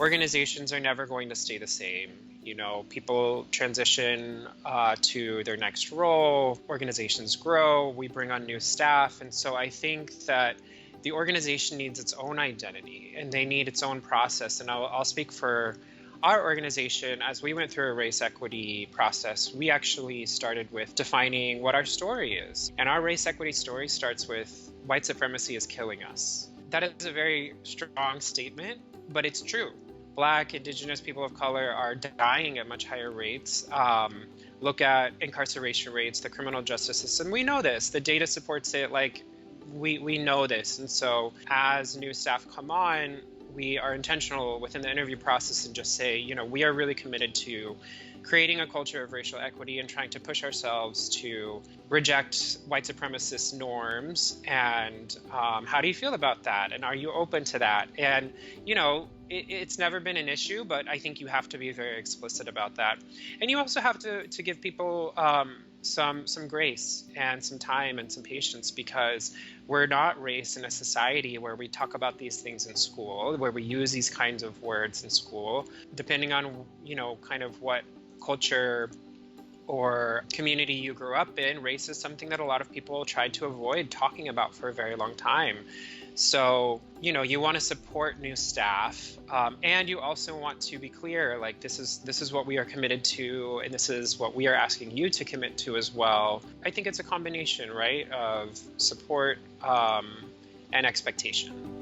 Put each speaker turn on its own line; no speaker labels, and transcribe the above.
organizations are never going to stay the same. People transition to their next role, organizations grow, we bring on new staff. And so I think that the organization needs its own identity and they need its own process. And I'll speak for our organization. As we went through a race equity process, we actually started with defining what our story is. And our race equity story starts with white supremacy is killing us. That is a very strong statement, but it's true. Black, Indigenous people of color are dying at much higher rates. Look at incarceration rates, the criminal justice system. We know this. The data supports it. We know this. And so as new staff come on, we are intentional within the interview process and just say, we are really committed to creating a culture of racial equity and trying to push ourselves to reject white supremacist norms. And how do you feel about that? And are you open to that? And, it's never been an issue, but I think you have to be very explicit about that. And you also have to give people some grace and some time and some patience, because we're not raised in a society where we talk about these things in school, where we use these kinds of words in school. Depending on, kind of what culture or community you grew up in, race is something that a lot of people tried to avoid talking about for a very long time. So, you want to support new staff, and you also want to be clear, this is what we are committed to, and this is what we are asking you to commit to as well. I think it's a combination, right, of support and expectation.